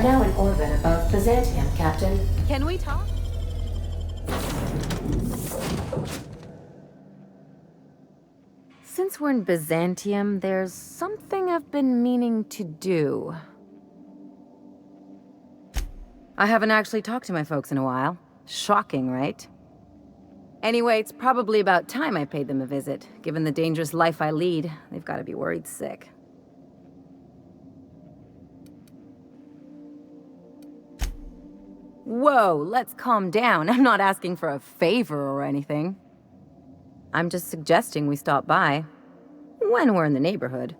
are now in orbit above Byzantium, Captain. Can we talk? Since we're in Byzantium, there's something I've been meaning to do. I haven't actually talked to my folks in a while. Shocking, right? Anyway, it's probably about time I paid them a visit. Given the dangerous life I lead, they've got to be worried sick. Whoa, let's calm down. I'm not asking for a favor or anything. I'm just suggesting we stop by. When we're in the neighborhood.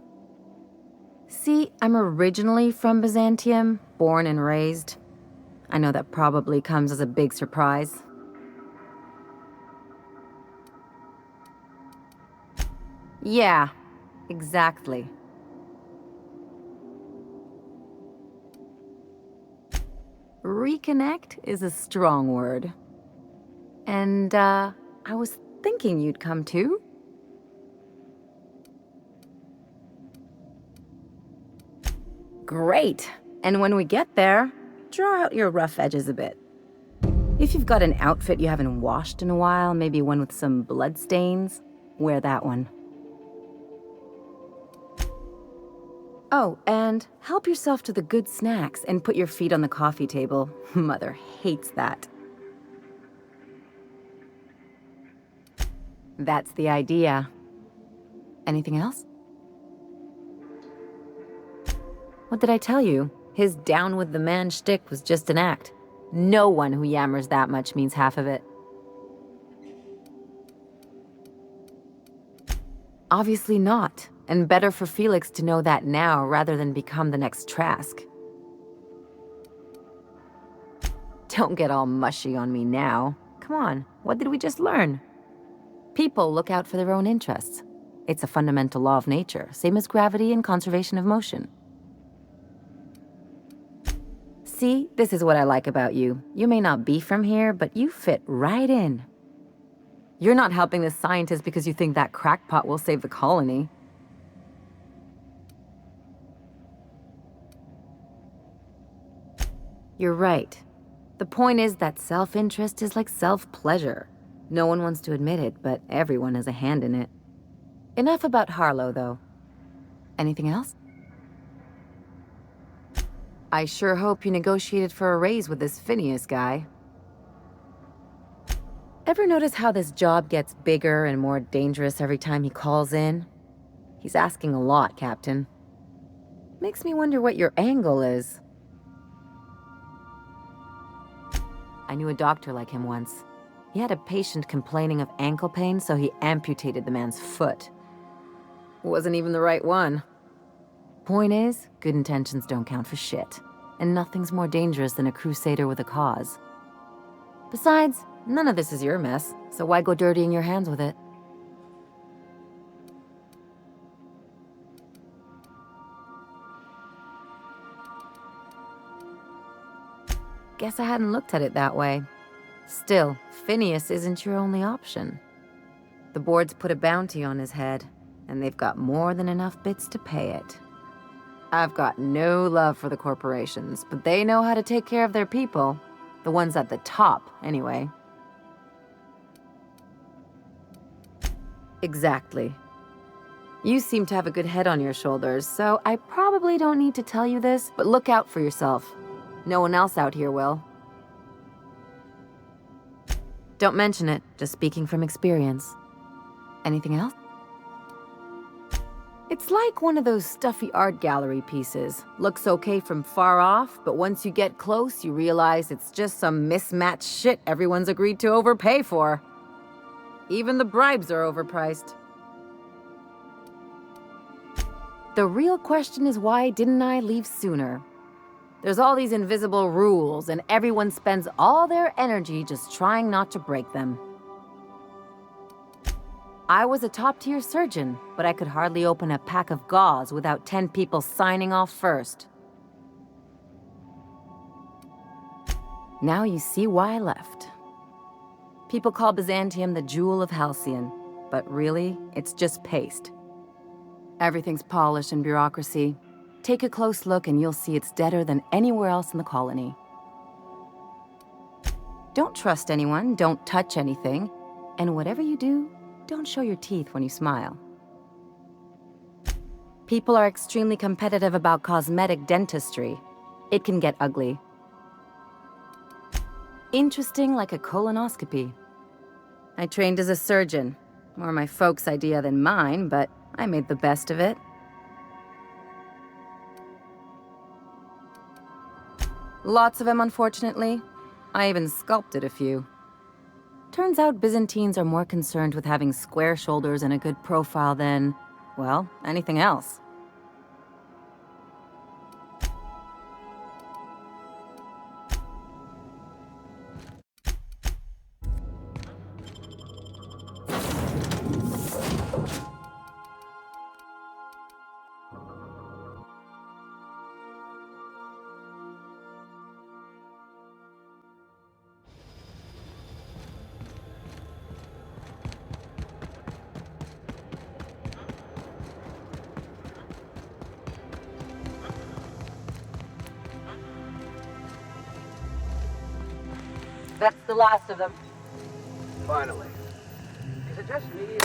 See, I'm originally from Byzantium, born and raised. I know that probably comes as a big surprise. Yeah, exactly. Reconnect is a strong word. And, I was thinking you'd come too. Great. And when we get there, draw out your rough edges a bit. If you've got an outfit you haven't washed in a while, maybe one with some blood stains, wear that one. Oh, and help yourself to the good snacks and put your feet on the coffee table. Mother hates that. That's the idea. Anything else? What did I tell you? His down with the man shtick was just an act. No one who yammers that much means half of it. Obviously not, and better for Felix to know that now rather than become the next Trask. Don't get all mushy on me now. Come on, what did we just learn? People look out for their own interests. It's a fundamental law of nature, same as gravity and conservation of motion. See, this is what I like about you. You may not be from here, but you fit right in. You're not helping the scientists because you think that crackpot will save the colony. You're right. The point is that self-interest is like self-pleasure. No one wants to admit it, but everyone has a hand in it. Enough about Harlow, though. Anything else? I sure hope you negotiated for a raise with this Phineas guy. Ever notice how this job gets bigger and more dangerous every time he calls in? He's asking a lot, Captain. Makes me wonder what your angle is. I knew a doctor like him once. He had a patient complaining of ankle pain, so he amputated the man's foot. Wasn't even the right one. Point is, good intentions don't count for shit. And nothing's more dangerous than a crusader with a cause. Besides, none of this is your mess, so why go dirtying your hands with it? Guess I hadn't looked at it that way. Still, Phineas isn't your only option. The board's put a bounty on his head, and they've got more than enough bits to pay it. I've got no love for the corporations, but they know how to take care of their people. The ones at the top, anyway. Exactly. You seem to have a good head on your shoulders, so I probably don't need to tell you this, but look out for yourself. No one else out here will. Don't mention it, just speaking from experience. Anything else? It's like one of those stuffy art gallery pieces. Looks okay from far off, but once you get close, you realize it's just some mismatched shit everyone's agreed to overpay for. Even the bribes are overpriced. The real question is, why didn't I leave sooner? There's all these invisible rules, and everyone spends all their energy just trying not to break them. I was a top-tier surgeon, but I could hardly open a pack of gauze without 10 people signing off first. Now you see why I left. People call Byzantium the jewel of Halcyon, but really, it's just paste. Everything's polish and bureaucracy. Take a close look and you'll see it's deader than anywhere else in the colony. Don't trust anyone, don't touch anything, and whatever you do, don't show your teeth when you smile. People are extremely competitive about cosmetic dentistry. It can get ugly. Interesting like a colonoscopy. I trained as a surgeon. More my folks' idea than mine, but I made the best of it. Lots of them, unfortunately. I even sculpted a few. Turns out Byzantines are more concerned with having square shoulders and a good profile than, well, anything else. That's the last of them. Finally. Is it just me?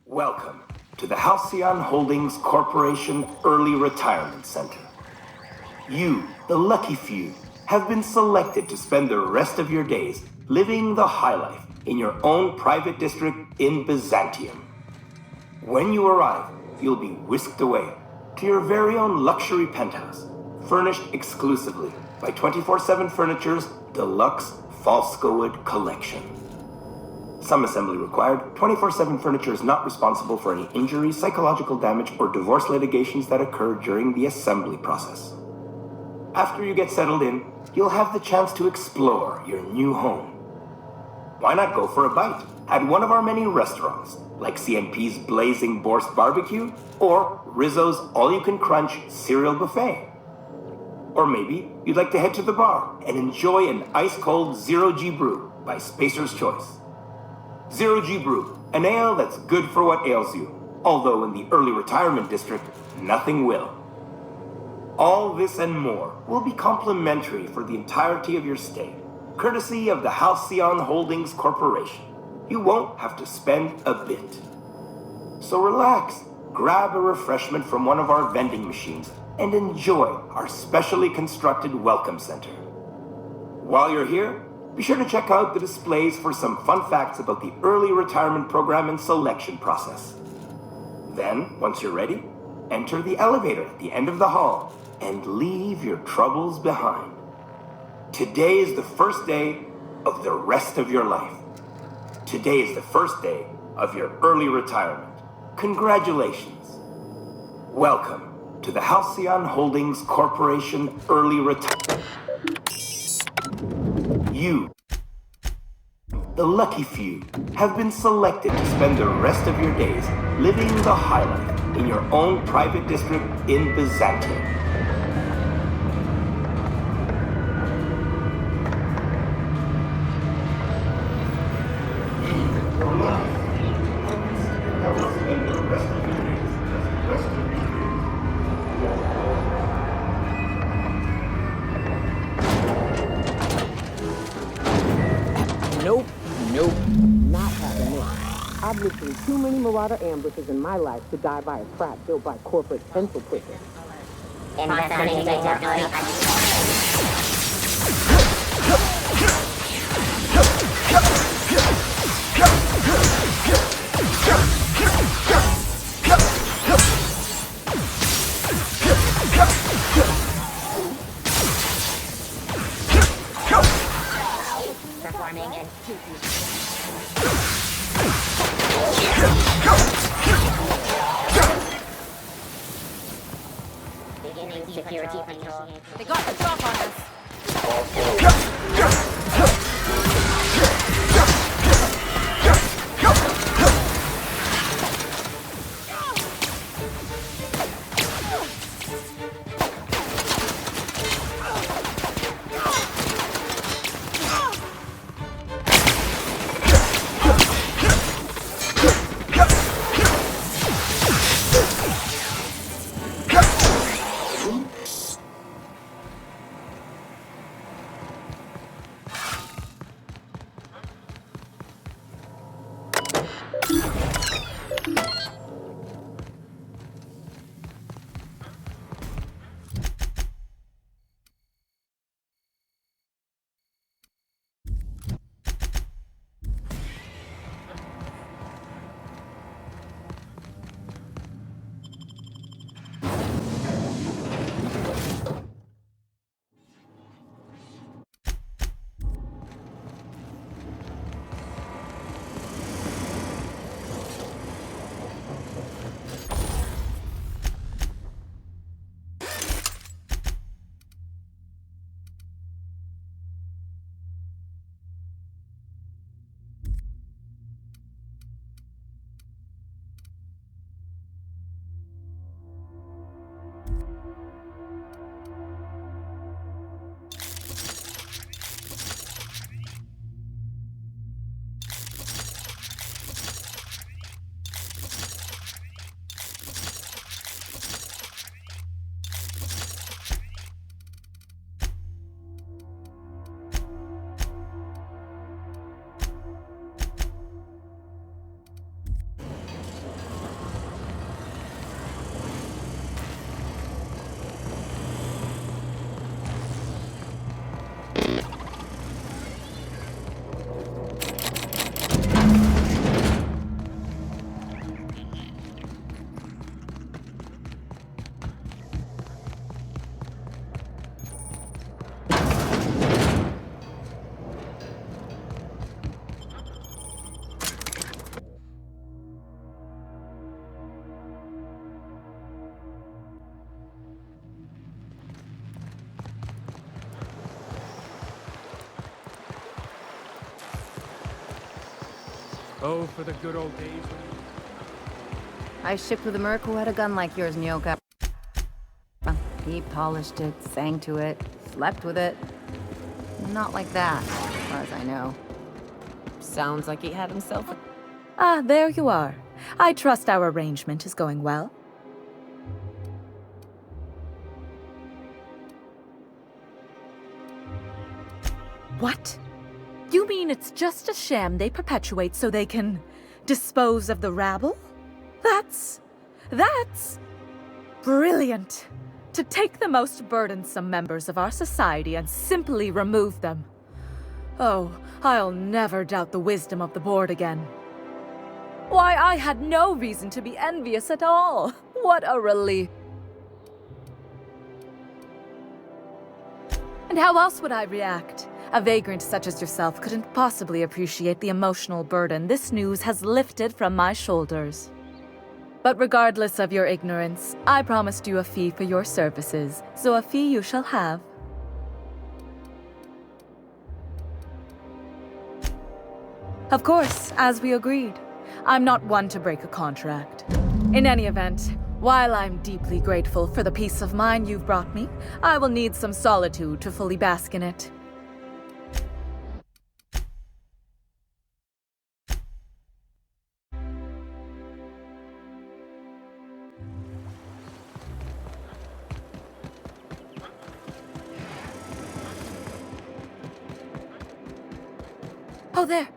Welcome to the Halcyon Holdings Corporation Early Retirement Center. You, the lucky few, have been selected to spend the rest of your days living the high life in your own private district in Byzantium. When you arrive, you'll be whisked away to your very own luxury penthouse, furnished exclusively by 24/7 Furniture's deluxe Falskowood collection. Some assembly required. 24/7 Furniture is not responsible for any injuries, psychological damage, or divorce litigations that occur during the assembly process. After you get settled in, you'll have the chance to explore your new home. Why not go for a bite at one of our many restaurants, like CNP's Blazing Borscht Barbecue or Rizzo's All-You-Can-Crunch Cereal Buffet? Or maybe you'd like to head to the bar and enjoy an ice-cold Zero-G Brew by Spacer's Choice. Zero-G Brew, an ale that's good for what ails you, although in the early retirement district, nothing will. All this and more will be complimentary for the entirety of your stay, courtesy of the Halcyon Holdings Corporation. You won't have to spend a bit. So relax, grab a refreshment from one of our vending machines, and enjoy our specially constructed welcome center. While you're here, be sure to check out the displays for some fun facts about the early retirement program and selection process. Then, once you're ready, enter the elevator at the end of the hall and leave your troubles behind. Today is the first day of the rest of your life. Today is the first day of your early retirement. Congratulations. Welcome to the Halcyon Holdings Corporation Early Retirement. You, the lucky few, have been selected to spend the rest of your days living the high life in your own private district in Byzantium. Nope, not having this. I've lived through too many marauder ambushes in my life to die by a trap built by corporate pencil pushers. Security control. They got the drop on us. Oh, for the good old days. I shipped with a merc who had a gun like yours, Nyoka. He polished it, sang to it, slept with it. Not like that, as far as I know. Sounds like he had himself a... Ah, there you are. I trust our arrangement is going well. What? You mean it's just a sham they perpetuate so they can dispose of the rabble? That's brilliant. To take the most burdensome members of our society and simply remove them. Oh, I'll never doubt the wisdom of the board again. Why, I had no reason to be envious at all. What a relief. And how else would I react? A vagrant such as yourself couldn't possibly appreciate the emotional burden this news has lifted from my shoulders. But regardless of your ignorance, I promised you a fee for your services, so a fee you shall have. Of course, as we agreed. I'm not one to break a contract. In any event, while I'm deeply grateful for the peace of mind you've brought me, I will need some solitude to fully bask in it. Oh, there.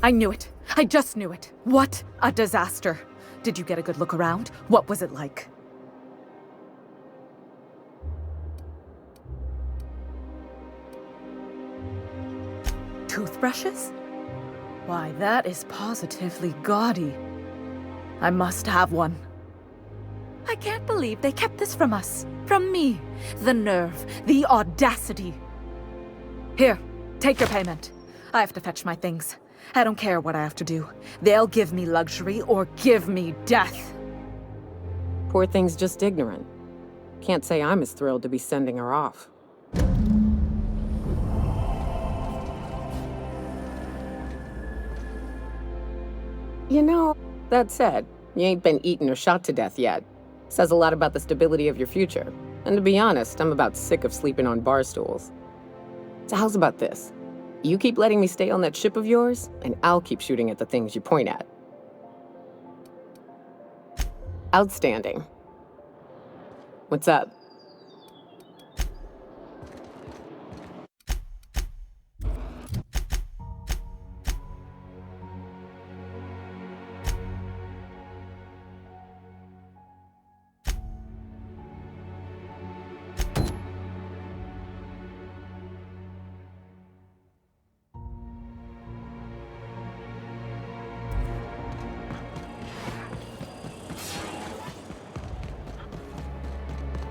I knew it. I just knew it. What a disaster. Did you get a good look around? What was it like? Toothbrushes? Why, that is positively gaudy. I must have one. I can't believe they kept this from us. From me. The nerve. The audacity. Here, take your payment. I have to fetch my things. I don't care what I have to do. They'll give me luxury or give me death. Poor thing's just ignorant. Can't say I'm as thrilled to be sending her off. You know, that said, you ain't been eaten or shot to death yet. Says a lot about the stability of your future. And to be honest, I'm about sick of sleeping on bar stools. So how's about this? You keep letting me stay on that ship of yours, and I'll keep shooting at the things you point at. Outstanding. What's up?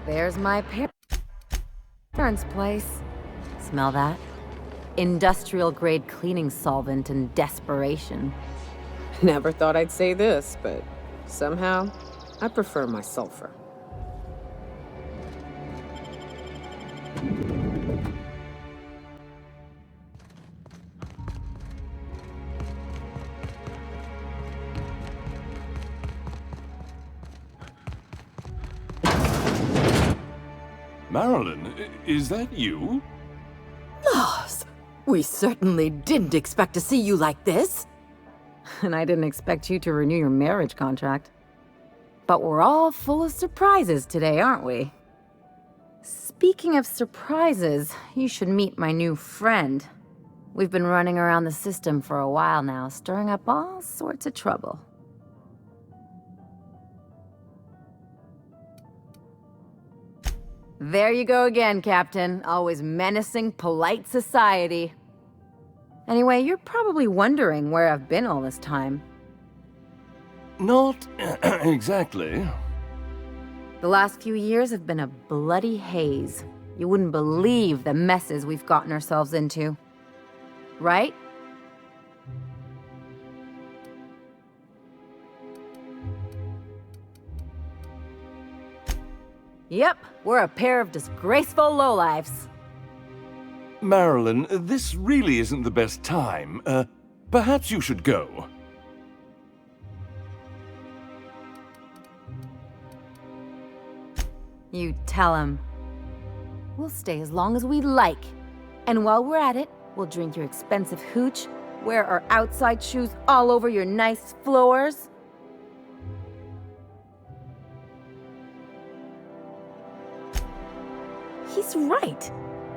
There's my parents' place. Smell that? Industrial-grade cleaning solvent and desperation. Never thought I'd say this, but somehow, I prefer my sulfur. Marilyn, is that you? Lars, we certainly didn't expect to see you like this. And I didn't expect you to renew your marriage contract. But we're all full of surprises today, aren't we? Speaking of surprises, you should meet my new friend. We've been running around the system for a while now, stirring up all sorts of trouble. There you go again, Captain. Always menacing polite society. Anyway, you're probably wondering where I've been all this time. Not exactly. The last few years have been a bloody haze. You wouldn't believe the messes we've gotten ourselves into. Right? Yep, we're a pair of disgraceful lowlifes. Marilyn, this really isn't the best time. Perhaps you should go. You tell him. We'll stay as long as we like. And while we're at it, we'll drink your expensive hooch, wear our outside shoes all over your nice floors. He's right.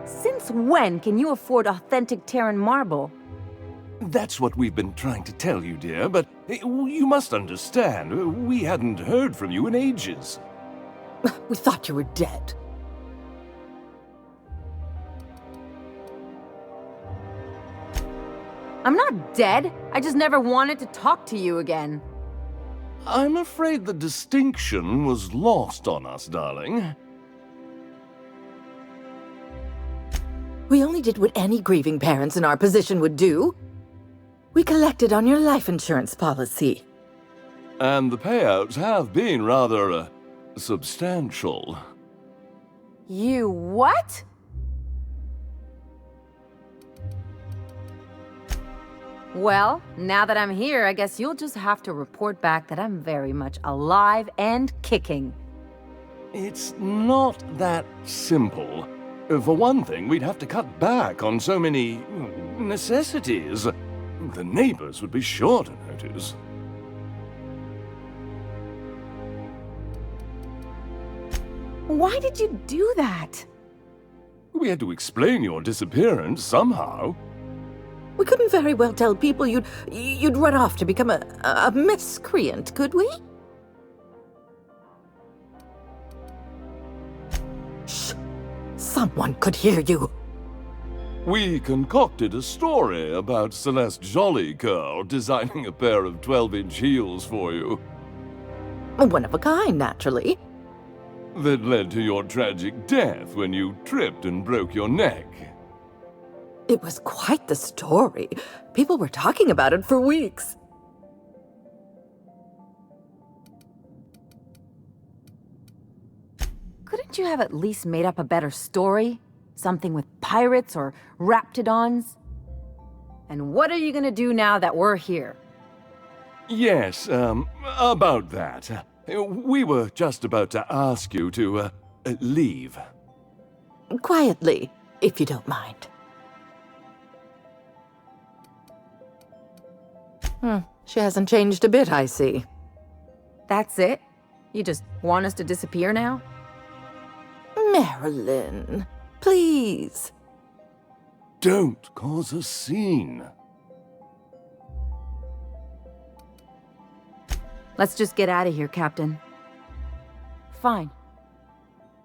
Since when can you afford authentic Terran marble? That's what we've been trying to tell you, dear, but you must understand, we hadn't heard from you in ages. We thought you were dead. I'm not dead. I just never wanted to talk to you again. I'm afraid the distinction was lost on us, darling. We only did what any grieving parents in our position would do. We collected on your life insurance policy. And the payouts have been rather, substantial. You what? Well, now that I'm here, I guess you'll just have to report back that I'm very much alive and kicking. It's not that simple. For one thing, we'd have to cut back on so many necessities. The neighbors would be sure to notice. Why did you do that? We had to explain your disappearance somehow. We couldn't very well tell people you'd run off to become a miscreant, could we? Shh! Someone could hear you. We concocted a story about Celeste Jollycurl designing a pair of 12-inch heels for you. One of a kind, naturally. That led to your tragic death when you tripped and broke your neck. It was quite the story. People were talking about it for weeks. Couldn't you have at least made up a better story? Something with pirates or raptidons? And what are you gonna do now that we're here? Yes, about that. We were just about to ask you to leave. Quietly, if you don't mind. She hasn't changed a bit, I see. That's it? You just want us to disappear now? Marilyn, please. Don't cause a scene. Let's just get out of here, Captain. Fine.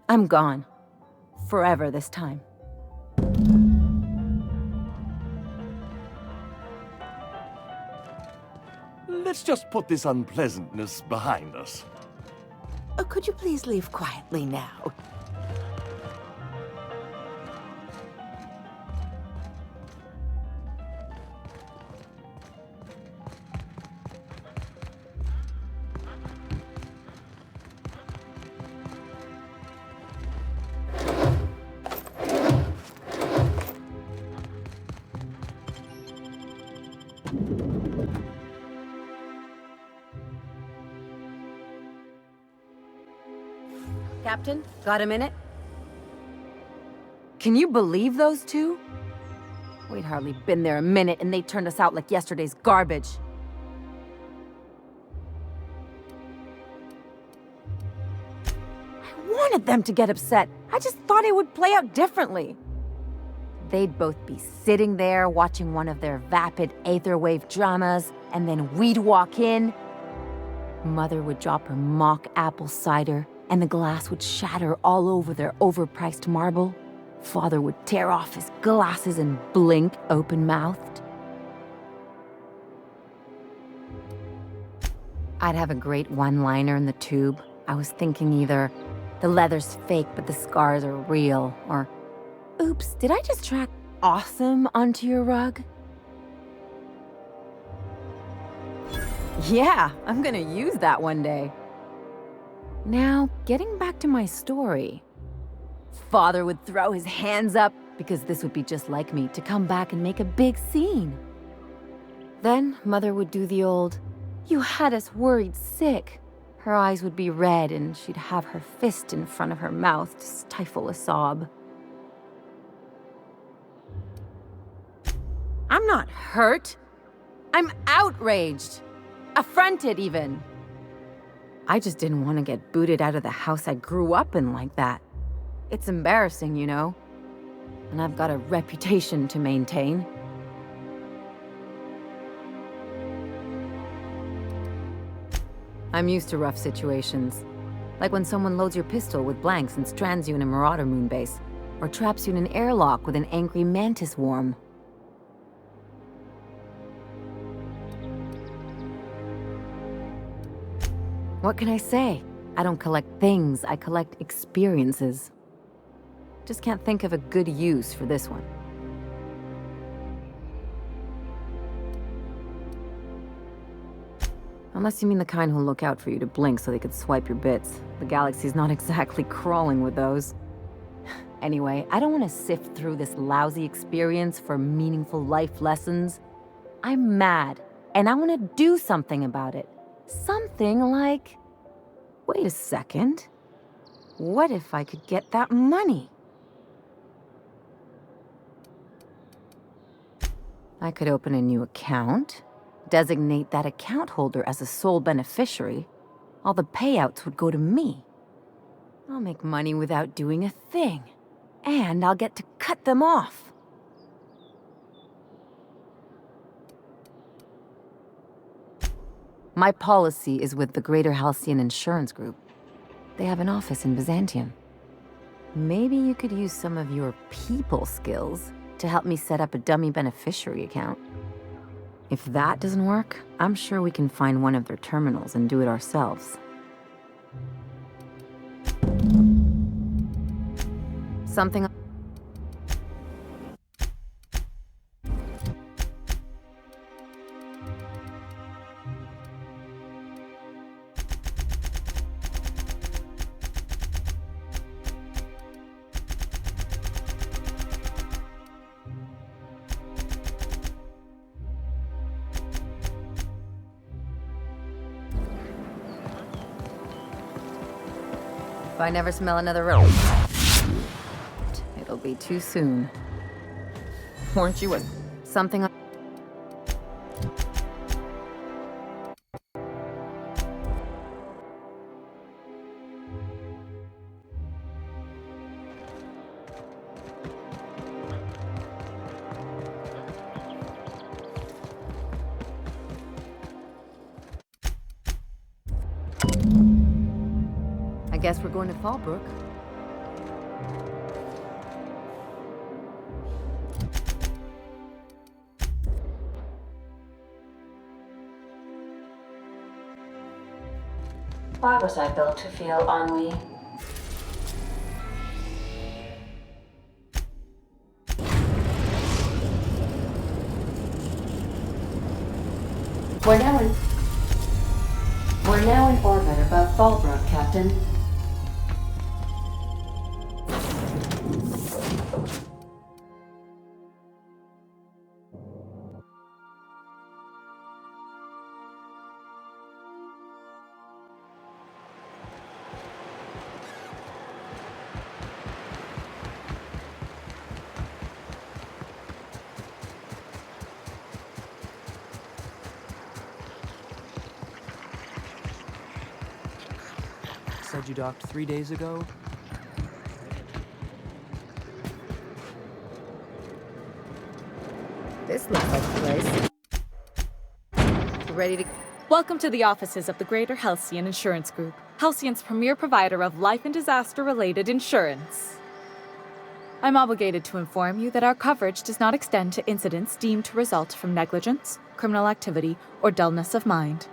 I'm gone. Forever this time. Let's just put this unpleasantness behind us. Could you please leave quietly now? Captain, got a minute? Can you believe those two? We'd hardly been there a minute and they turned us out like yesterday's garbage. I wanted them to get upset. I just thought it would play out differently. They'd both be sitting there watching one of their vapid aetherwave dramas, and then we'd walk in. Mother would drop her mock apple cider, and the glass would shatter all over their overpriced marble. Father would tear off his glasses and blink open-mouthed. I'd have a great one-liner in the tube. I was thinking either, the leather's fake but the scars are real, or, oops, did I just track awesome onto your rug? Yeah, I'm gonna use that one day. Now, getting back to my story. Father would throw his hands up, because this would be just like me, to come back and make a big scene. Then, Mother would do the old, "You had us worried sick." Her eyes would be red, and she'd have her fist in front of her mouth to stifle a sob. I'm not hurt. I'm outraged. Affronted, even. I just didn't want to get booted out of the house I grew up in like that. It's embarrassing, you know? And I've got a reputation to maintain. I'm used to rough situations. Like when someone loads your pistol with blanks and strands you in a Marauder moonbase, or traps you in an airlock with an angry mantis worm. What can I say? I don't collect things, I collect experiences. Just can't think of a good use for this one. Unless you mean the kind who'll look out for you to blink so they could swipe your bits. The galaxy's not exactly crawling with those. Anyway, I don't want to sift through this lousy experience for meaningful life lessons. I'm mad, and I want to do something about it. Something like... Wait a second. What if I could get that money? I could open a new account, designate that account holder as a sole beneficiary. All the payouts would go to me. I'll make money without doing a thing. And I'll get to cut them off. My policy is with the Greater Halcyon Insurance Group. They have an office in Byzantium. Maybe you could use some of your people skills to help me set up a dummy beneficiary account. If that doesn't work, I'm sure we can find one of their terminals and do it ourselves. Something... If I never smell another rose, it'll be too soon. Weren't you a... Something... I guess we're going to Fallbrook. Why was I built to feel ennui? We're now in orbit above Fallbrook, Captain. Said you docked 3 days ago? This looks like the place. Ready to... Welcome to the offices of the Greater Halcyon Insurance Group, Halcyon's premier provider of life and disaster-related insurance. I'm obligated to inform you that our coverage does not extend to incidents deemed to result from negligence, criminal activity, or dullness of mind.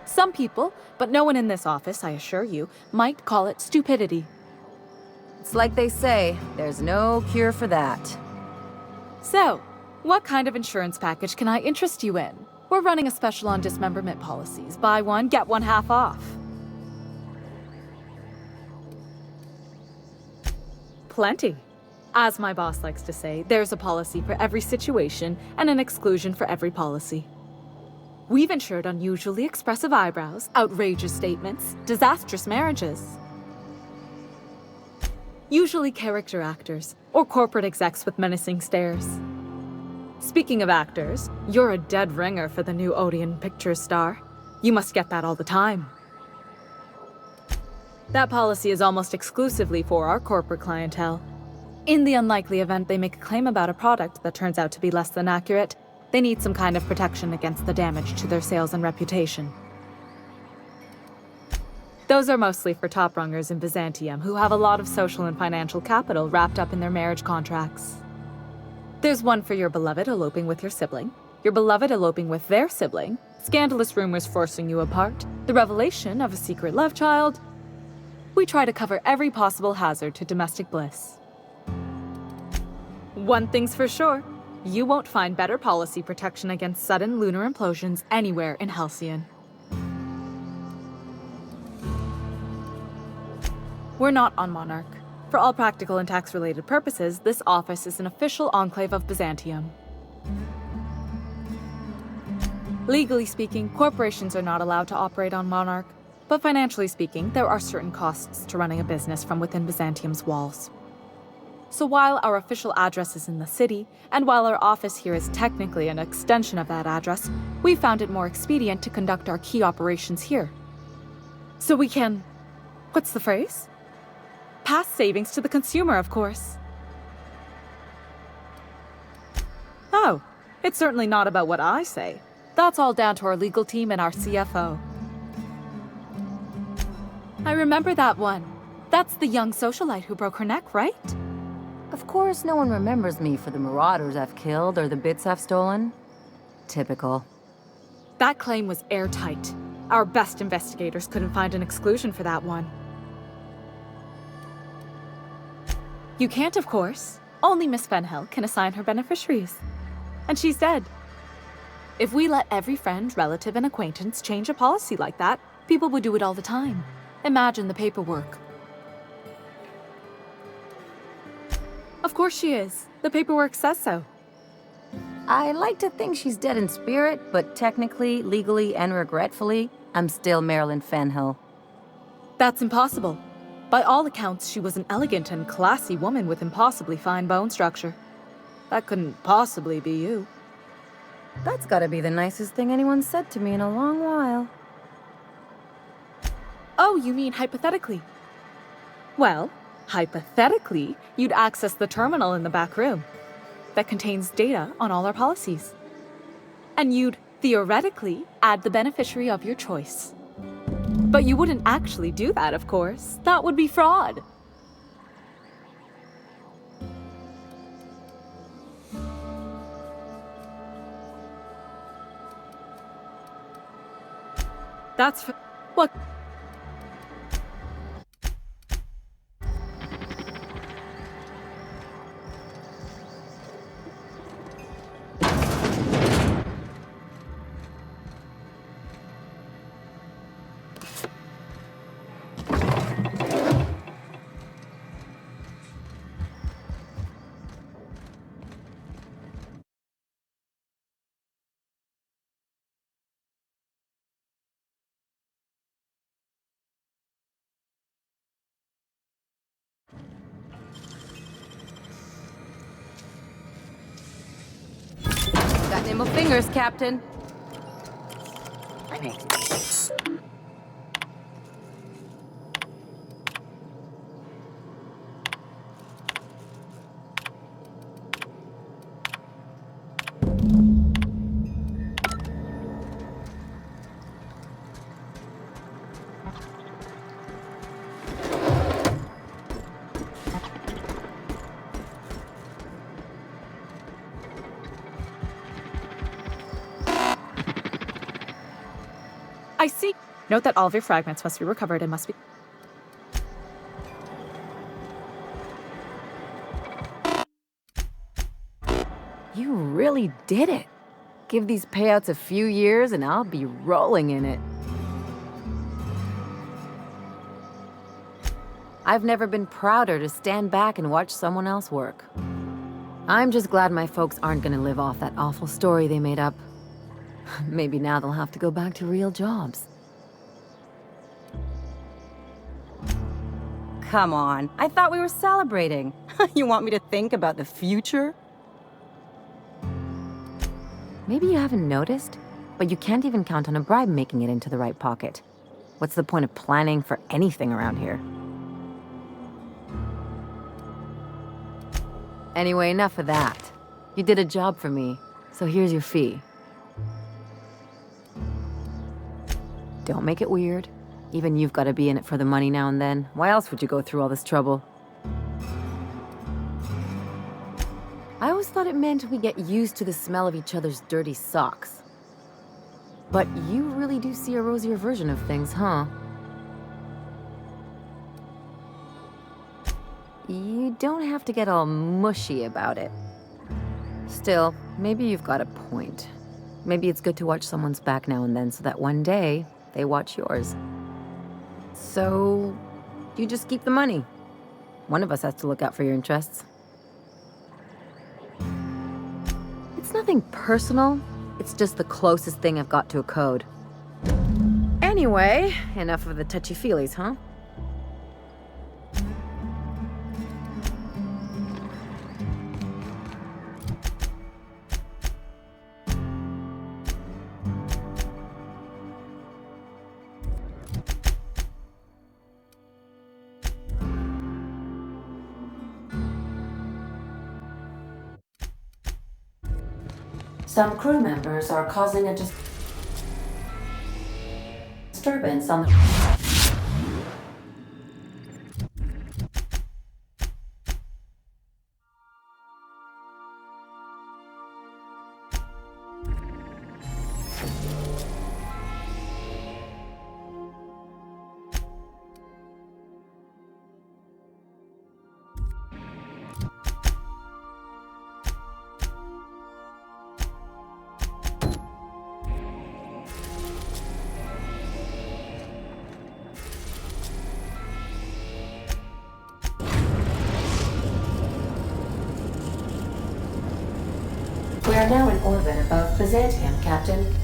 Some people, but no one in this office, I assure you, might call it stupidity. It's like they say, there's no cure for that. So, what kind of insurance package can I interest you in? We're running a special on dismemberment policies. Buy one, get one half off. Plenty. As my boss likes to say, there's a policy for every situation and an exclusion for every policy. We've insured unusually expressive eyebrows, outrageous statements, disastrous marriages. Usually character actors, or corporate execs with menacing stares. Speaking of actors, you're a dead ringer for the new Odeon Pictures star. You must get that all the time. That policy is almost exclusively for our corporate clientele. In the unlikely event they make a claim about a product that turns out to be less than accurate, they need some kind of protection against the damage to their sales and reputation. Those are mostly for top-rungers in Byzantium who have a lot of social and financial capital wrapped up in their marriage contracts. There's one for your beloved eloping with your sibling, your beloved eloping with their sibling, scandalous rumors forcing you apart, the revelation of a secret love child. We try to cover every possible hazard to domestic bliss. One thing's for sure. You won't find better policy protection against sudden lunar implosions anywhere in Halcyon. We're not on Monarch. For all practical and tax-related purposes, this office is an official enclave of Byzantium. Legally speaking, corporations are not allowed to operate on Monarch, but financially speaking, there are certain costs to running a business from within Byzantium's walls. So while our official address is in the city, and while our office here is technically an extension of that address, we found it more expedient to conduct our key operations here. So we can... what's the phrase? Pass savings to the consumer, of course. Oh, it's certainly not about what I say. That's all down to our legal team and our CFO. I remember that one. That's the young socialite who broke her neck, right? Of course, no one remembers me for the marauders I've killed or the bits I've stolen. Typical. That claim was airtight. Our best investigators couldn't find an exclusion for that one. You can't, of course. Only Miss Fenhill can assign her beneficiaries. And she's dead. If we let every friend, relative, and acquaintance change a policy like that, people would do it all the time. Imagine the paperwork. Of course she is. The paperwork says so. I like to think she's dead in spirit, but technically, legally, and regretfully, I'm still Marilyn Fenhill. That's impossible. By all accounts, she was an elegant and classy woman with impossibly fine bone structure. That couldn't possibly be you. That's gotta be the nicest thing anyone's said to me in a long while. Oh, you mean hypothetically? Well, hypothetically, you'd access the terminal in the back room that contains data on all our policies. And you'd, theoretically, add the beneficiary of your choice. But you wouldn't actually do that, of course. That would be fraud. That's what? Got nimble fingers, Captain. I see. Note that all of your fragments must be recovered and must be... You really did it. Give these payouts a few years and I'll be rolling in it. I've never been prouder to stand back and watch someone else work. I'm just glad my folks aren't gonna live off that awful story they made up. Maybe now they'll have to go back to real jobs. Come on, I thought we were celebrating. You want me to think about the future? Maybe you haven't noticed, but you can't even count on a bribe making it into the right pocket. What's the point of planning for anything around here? Anyway, enough of that. You did a job for me, so here's your fee. Don't make it weird. Even you've got to be in it for the money now and then. Why else would you go through all this trouble? I always thought it meant we get used to the smell of each other's dirty socks. But you really do see a rosier version of things, huh? You don't have to get all mushy about it. Still, maybe you've got a point. Maybe it's good to watch someone's back now and then so that one day they watch yours. So, you just keep the money. One of us has to look out for your interests. It's nothing personal. It's just the closest thing I've got to a code. Anyway, enough of the touchy-feelies, huh? Some crew members are causing a disturbance on the... We are now in orbit above Byzantium, Captain.